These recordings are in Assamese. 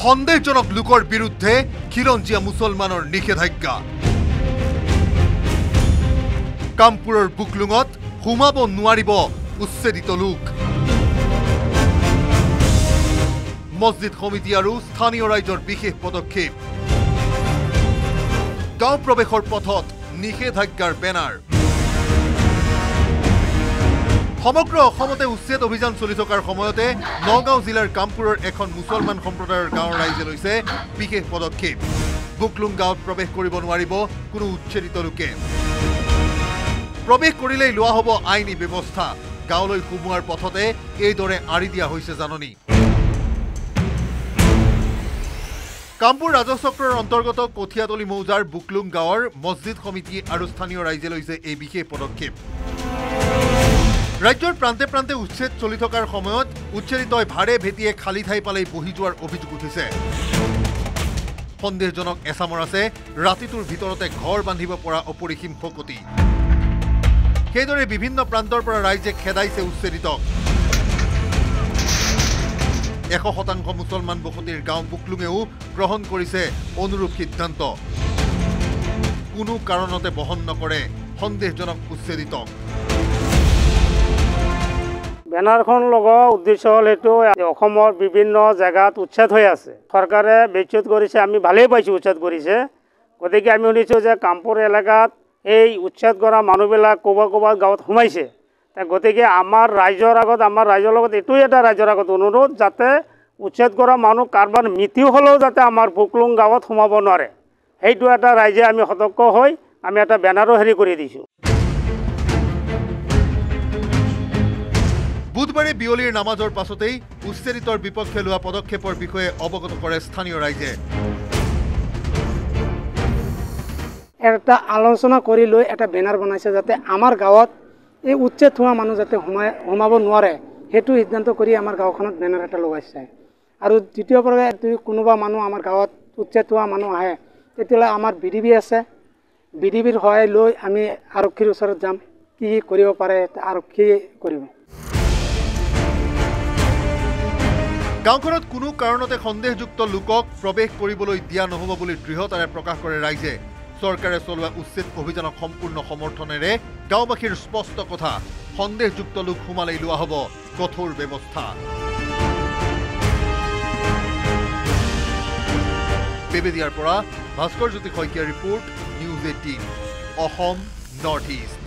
সন্দেহজনক লোকৰ বিৰুদ্ধে খিলঞ্জীয়া মুছলমানৰ নিষেধাজ্ঞা। কামপুৰৰ বুকলুঙত সোমাব নোৱাৰিব উচ্ছেদিত লোক। মছজিদ সমিতি আৰু স্থানীয় ৰাইজৰ বিশেষ পদক্ষেপ। গাঁও প্ৰৱেশৰ পথত নিষেধাজ্ঞাৰ বেনাৰ। সমগ্ৰ অসমতে উচ্ছেদ অভিযান চলি থকাৰ সময়তে নগাঁও জিলাৰ কামপুৰৰ এখন মুছলমান সম্প্ৰদায়ৰ গাঁৱৰ ৰাইজে লৈছে বিশেষ পদক্ষেপ। বুকলুং গাঁৱত প্ৰৱেশ কৰিব নোৱাৰিব কোনো উচ্ছেদিত লোকে। প্ৰৱেশ কৰিলেই লোৱা হ'ব আইনী ব্যৱস্থা। গাঁৱলৈ সোমোৱাৰ পথতে এইদৰে আঁৰি দিয়া হৈছে জাননী। কামপুৰ ৰাজচক্ৰৰ অন্তৰ্গত কঠিয়াতলি মৌজাৰ বুকলুং গাঁৱৰ মছজিদ সমিতি আৰু স্থানীয় ৰাইজে লৈছে এই বিশেষ পদক্ষেপ। ৰাজ্যৰ প্ৰান্তে প্ৰান্তে উচ্ছেদ চলি থকাৰ সময়ত উচ্ছেদিতই ভাড়ে ভেটিয়ে খালী ঠাই পালেই বহি যোৱাৰ অভিযোগ উঠিছে। সন্দেহজনক এচামৰ আছে ৰাতিটোৰ ভিতৰতে ঘৰ বান্ধিব পৰা অপৰিসীম শকতি। সেইদৰে বিভিন্ন প্ৰান্তৰ পৰা ৰাইজে খেদাইছে উচ্ছেদিতক। 100% মুছলমান বসতিৰ গাঁও বুকলুঙেও গ্ৰহণ কৰিছে অনুৰূপ সিদ্ধান্ত। কোনো কাৰণতে বহন নকৰে সন্দেহজনক উচ্ছেদিতক। বেনাৰখন লগোৱা উদ্দেশ্য হ'ল এইটো, অসমৰ বিভিন্ন জেগাত উচ্ছেদ হৈ আছে। চৰকাৰে বিচ্ছেদ কৰিছে, আমি ভালেই পাইছোঁ উচ্ছেদ কৰিছে। গতিকে আমি শুনিছোঁ যে কামপুৰ এলেকাত এই উচ্ছেদ কৰা মানুহবিলাক ক'ৰবাত গাঁৱত সোমাইছে। গতিকে আমাৰ ৰাইজৰ লগত এইটোৱে এটা ৰাইজৰ আগত অনুৰোধ, যাতে উচ্ছেদ কৰা মানুহ কাৰোবাৰ মৃত্যু হ'লেও যাতে আমাৰ বুকলুং গাঁৱত সোমাব নোৱাৰে। সেইটো এটা ৰাইজে আমি সতৰ্ক হৈ আমি এটা বেনাৰো হেৰি কৰি দিছোঁ। বুধবাৰে বিয়লিৰ নামাজৰ পাছতেই উচ্ছেদিতৰ বিপক্ষে লোৱা পদক্ষেপৰ বিষয়ে অৱগত কৰে স্থানীয় ৰাইজে। এটা আলোচনা কৰি লৈ এটা বেনাৰ বনাইছে, যাতে আমাৰ গাঁৱত এই উচ্ছেদ হোৱা মানুহ যাতে সোমাব নোৱাৰে, সেইটো সিদ্ধান্ত কৰি আমাৰ গাঁওখনত বেনাৰ এটা লগাইছে। আৰু দ্বিতীয়বাৰে যদি কোনোবা মানুহ আমাৰ গাঁৱত উচ্ছেদ হোৱা মানুহ আহে, তেতিয়াহ'লে আমাৰ বিডিবি আছে, বিডিবিৰ সহায় লৈ আমি আৰক্ষীৰ ওচৰত যাম, কি কৰিব পাৰে আৰক্ষী কৰিব। গাঁওখনত কোনো কাৰণতে সন্দেহযুক্ত লোকক প্ৰৱেশ কৰিবলৈ দিয়া নহ'ব বুলি দৃঢ়তাৰে প্ৰকাশ কৰে ৰাইজে। চৰকাৰে চলোৱা উচ্ছেদ অভিযানক সম্পূৰ্ণ সমৰ্থনেৰে গাঁওবাসীৰ স্পষ্ট কথা, সন্দেহযুক্ত লোক সোমালেই লোৱা হ'ব কঠোৰ ব্যৱস্থা। বেবেদিয়াৰ পৰা ভাস্কৰ জ্যোতি শইকীয়াৰ report, news 18 Assam north east.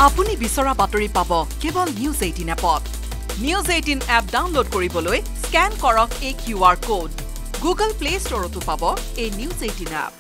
আপুনি বিচৰা বাতৰি পাব কেৱল নিউজ 18 এপত। নিউজ 18 এপ ডাউনলোড কৰিবলৈ স্কেন কৰক এই QR কোড। গুগল প্লে ষ্টৰতো পাব এই নিউজ 18 এপ।